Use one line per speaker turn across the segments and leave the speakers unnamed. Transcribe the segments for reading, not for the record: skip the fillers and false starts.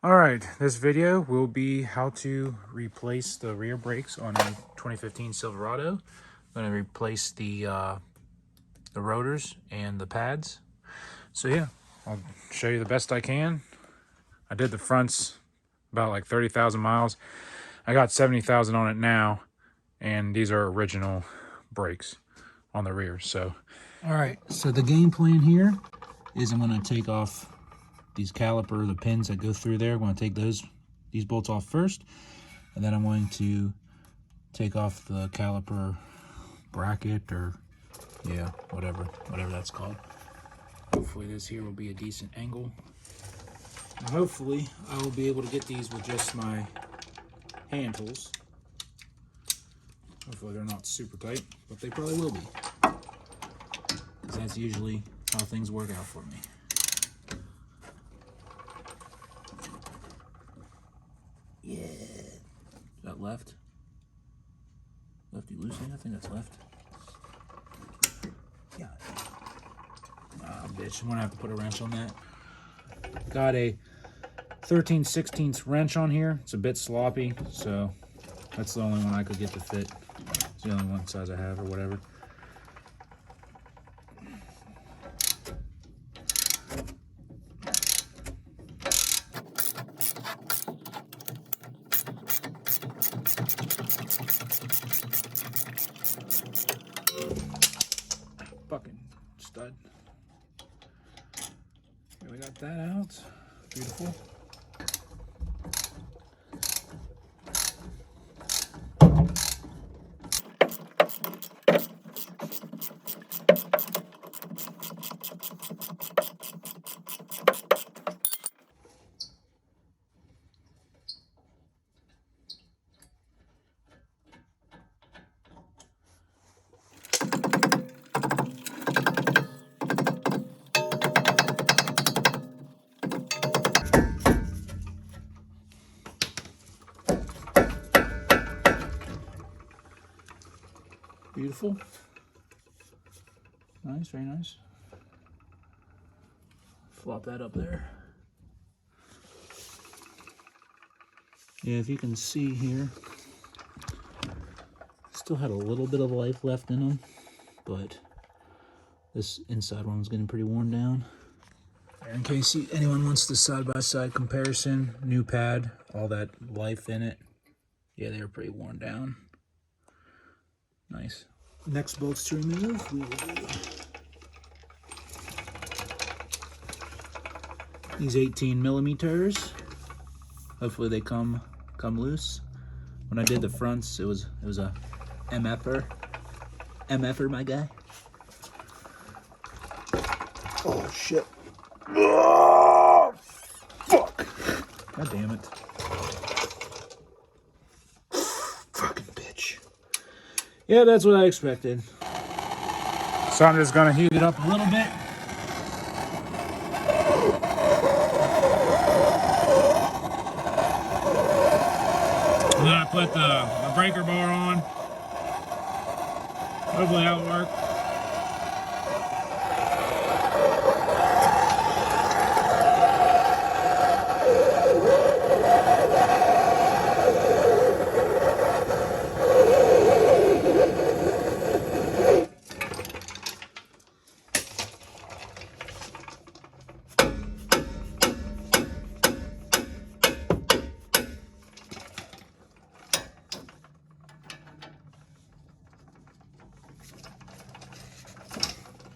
Alright, this video will be how to replace the rear brakes on a 2015 Silverado. I'm going to replace the rotors and the pads. So yeah, I'll show you the best I can. I did the fronts about like 30,000 miles. I got 70,000 on it now, and these are original brakes on the rear. So, alright, so the game plan here is I'm going to take off these caliper, the pins that go through there. I'm going to take these bolts off first, and then I'm going to take off the caliper bracket, or yeah, whatever that's called. Hopefully this here will be a decent angle, and hopefully I will be able to get these with just my hand tools. Hopefully they're not super tight, but they probably will be, because that's usually how things work out for me. Yeah. Is that left? Lefty loosey? I think that's left. Yeah. Ah, bitch. I'm gonna have to put a wrench on that. Got a 13/16 wrench on here. It's a bit sloppy, so that's the only one I could get to fit. It's the only one size I have, or whatever. Fucking stud. Okay, we got that out. Beautiful. Beautiful. Nice, very nice. Flop that up there. Yeah, if you can see here, still had a little bit of life left in them, but this inside one's getting pretty worn down. In case anyone wants the side-by-side comparison, new pad, all that life in it. Yeah, they were pretty worn down. Nice. Next bolts to remove, we will do these 18 millimeters. Hopefully they come loose. When I did the fronts, it was a MFer, my guy. Oh shit! Oh, fuck! God damn it! Fucking bitch! Yeah, that's what I expected. So I'm just gonna heat it up a little bit. And then I put the breaker bar on. Hopefully that'll work.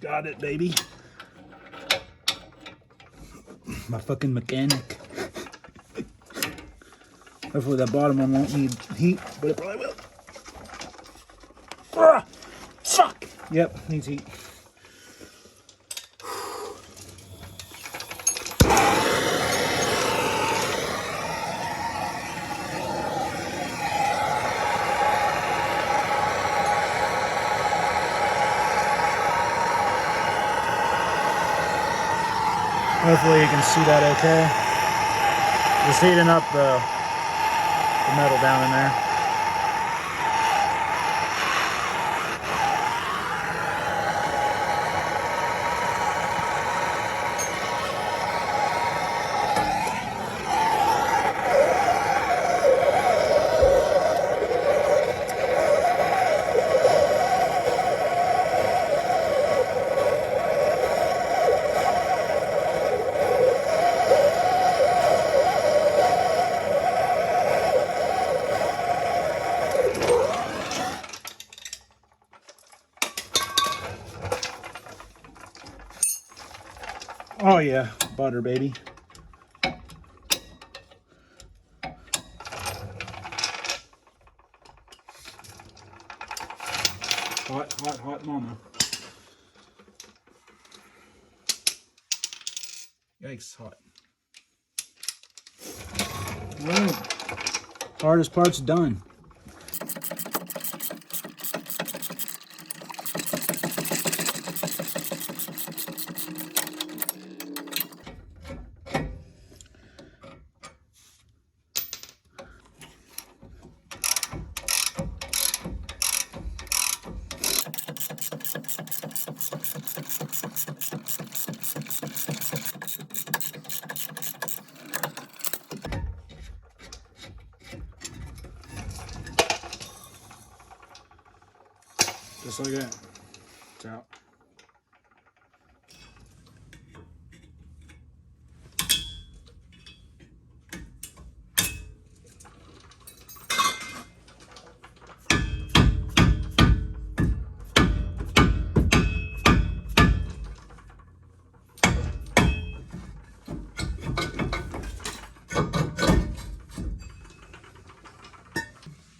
Got it, baby. My fucking mechanic. Hopefully that bottom one won't need heat, but it probably will. Ah, fuck! Yep, needs heat. Hopefully you can see that okay. Just heating up the metal down in there. yeah, butter, baby. Hot, hot, hot mama. Yikes, hot. Well, hardest part's done. Just like that. It's out.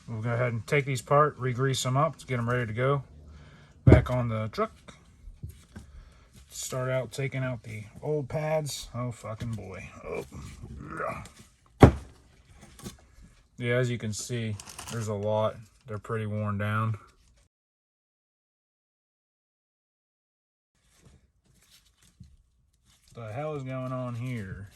We'll go ahead and take these apart, re-grease them up to get them ready to go. Back on the truck. Start out taking out the old pads. Oh, fucking boy. Oh. Yeah, as you can see, there's a lot. They're pretty worn down. What the hell is going on here?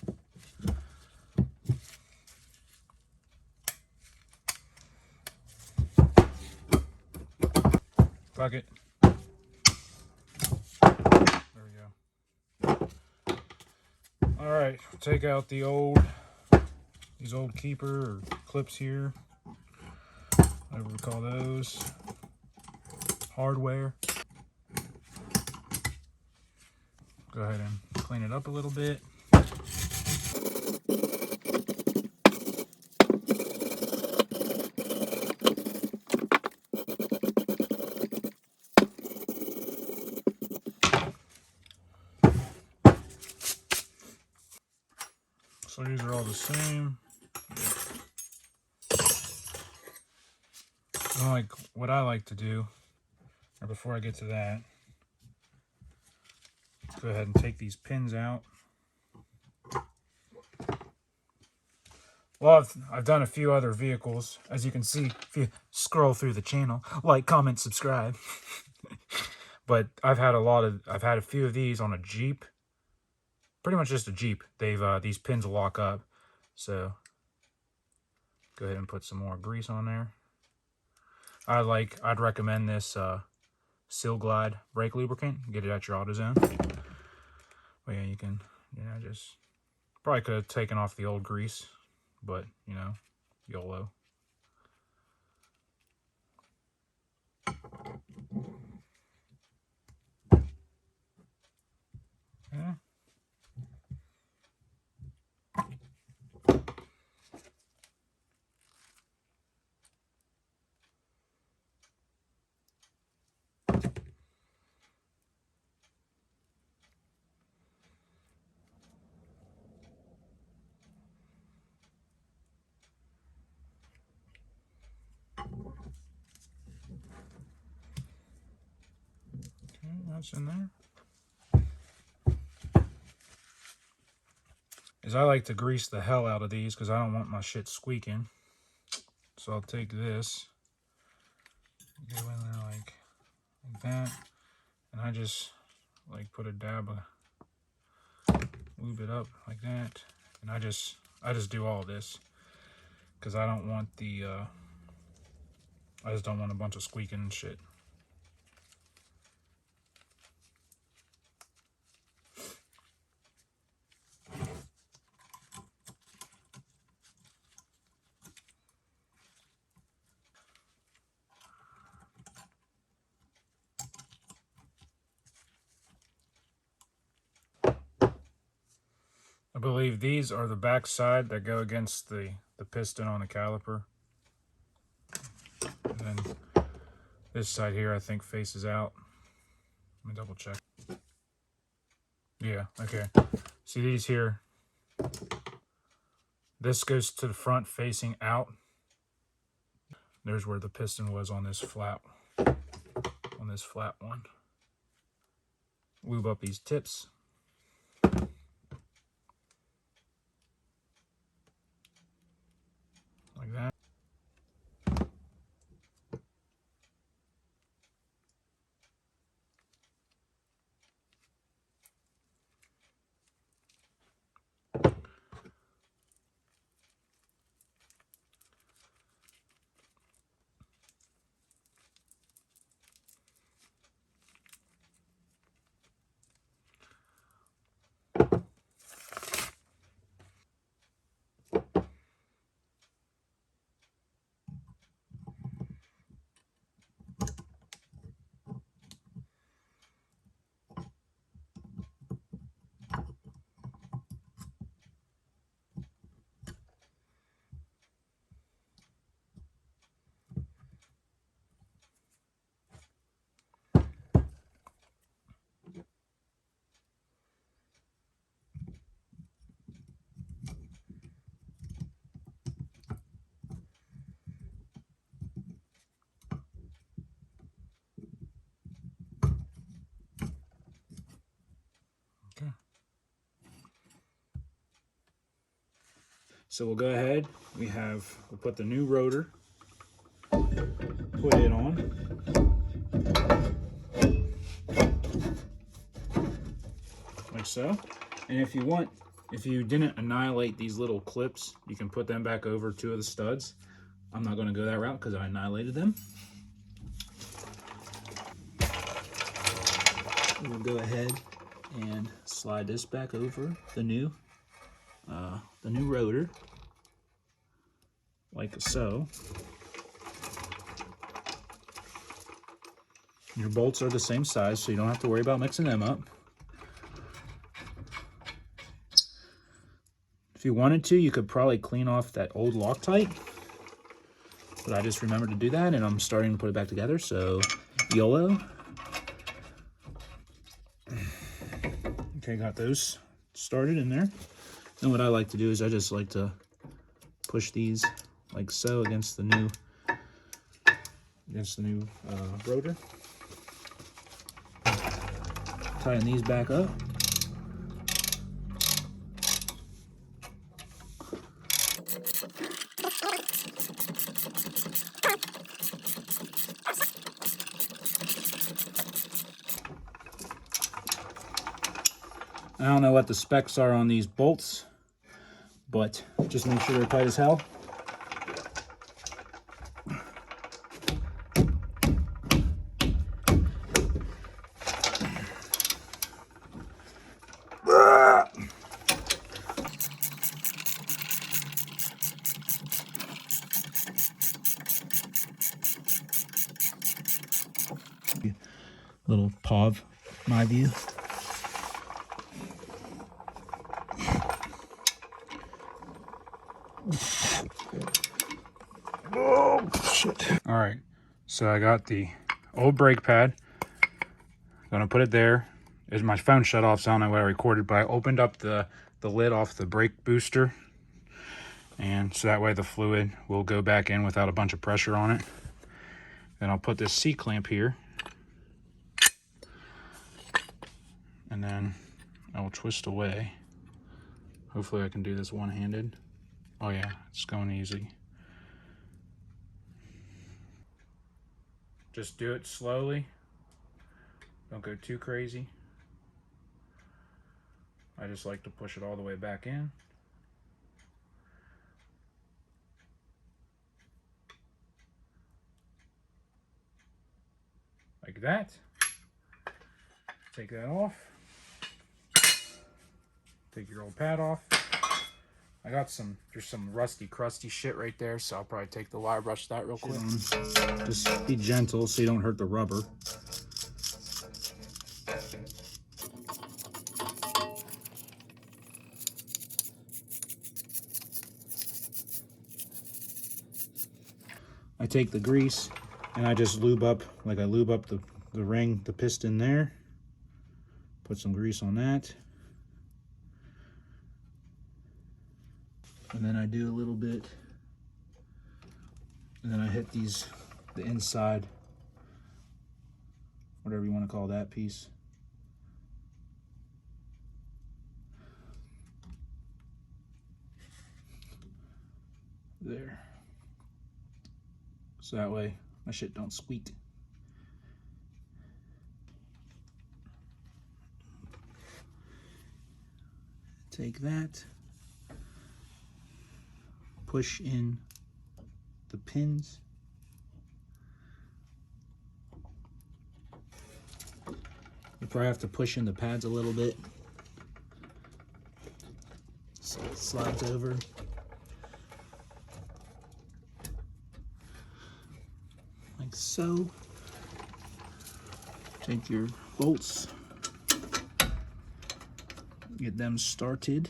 Fuck it. There we go. All right, take out these old keeper or clips here, whatever we call those. Hardware. Go ahead and clean it up a little bit. So these are all the same. Like what I like to do, or before I get to that, go ahead and take these pins out. Well, I've done a few other vehicles, as you can see if you scroll through the channel. Like, comment, subscribe. But I've had a few of these on a Jeep. Pretty much just a Jeep. These pins will lock up. So go ahead and put some more grease on there. I'd recommend this Seal Glide brake lubricant. Get it at your AutoZone. But yeah, you can, just probably could have taken off the old grease, but YOLO. Yeah. Okay, that's in there. I like to grease the hell out of these because I don't want my shit squeaking. So I'll take this, go in there like that, and I just put a dab of, lube it up like that, and I just do all this because I don't want I just don't want a bunch of squeaking and shit. I believe these are the back side that go against the piston on the caliper. And then this side here I think faces out. Let me double check. Yeah, okay. See these here? This goes to the front facing out. There's where the piston was on this flat one. Lube up these tips. Like that. Okay. So we'll go ahead. We'll put the new rotor, put it on. Like so. And if you didn't annihilate these little clips, you can put them back over two of the studs. I'm not going to go that route because I annihilated them. We'll go ahead and slide this back over the new rotor, like so. Your bolts are the same size, so you don't have to worry about mixing them up. If you wanted to, you could probably clean off that old Loctite, but I just remembered to do that, and I'm starting to put it back together, so YOLO. Okay, got those started in there. And what I like to do is I just like to push these like so against the new rotor. Tighten these back up. I don't know what the specs are on these bolts, but just make sure they're tight as hell. Little POV, my view. Oh, shit. All right, so I got the old brake pad. Gonna put it there. My phone shut off, so I don't know what I recorded, but I opened up the lid off the brake booster, and so that way the fluid will go back in without a bunch of pressure on it. Then I'll put this C-clamp here, and then I will twist away. Hopefully I can do this one-handed. Oh yeah, it's going easy. Just do it slowly. Don't go too crazy. I just like to push it all the way back in. Like that. Take that off. Take your old pad off. I got there's some rusty, crusty shit right there, so I'll probably take the wire brush that real quick. Just be gentle so you don't hurt the rubber. I take the grease and I just lube up, like I lube up the ring, the piston there. Put some grease on that. And then I do a little bit, and then I hit the inside, whatever you want to call that piece. There. So that way my shit don't squeak. Take that, push in the pins. You probably have to push in the pads a little bit so it slides over. Like so. Take your bolts, get them started.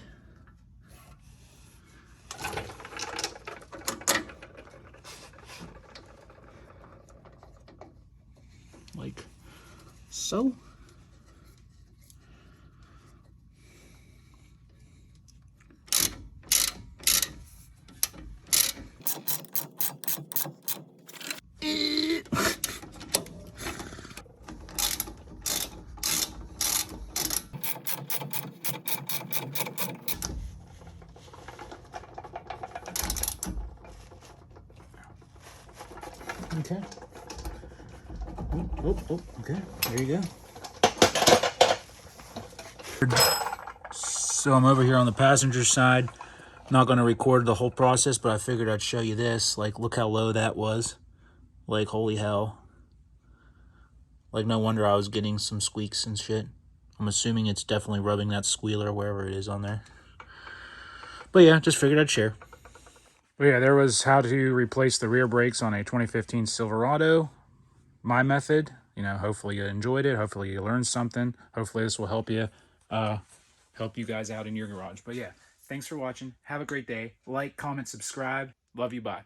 Like so. Okay. Oh, okay. There you go. So I'm over here on the passenger side. Not going to record the whole process, but I figured I'd show you this. Like, look how low that was. Like, holy hell. Like, no wonder I was getting some squeaks and shit. I'm assuming it's definitely rubbing that squealer wherever it is on there. But yeah, just figured I'd share. But yeah, there was how to replace the rear brakes on a 2015 Silverado. My method. You know, hopefully you enjoyed it. Hopefully you learned something. Hopefully this will help you guys out in your garage. But yeah, thanks for watching. Have a great day. Like, comment, subscribe. Love you. Bye.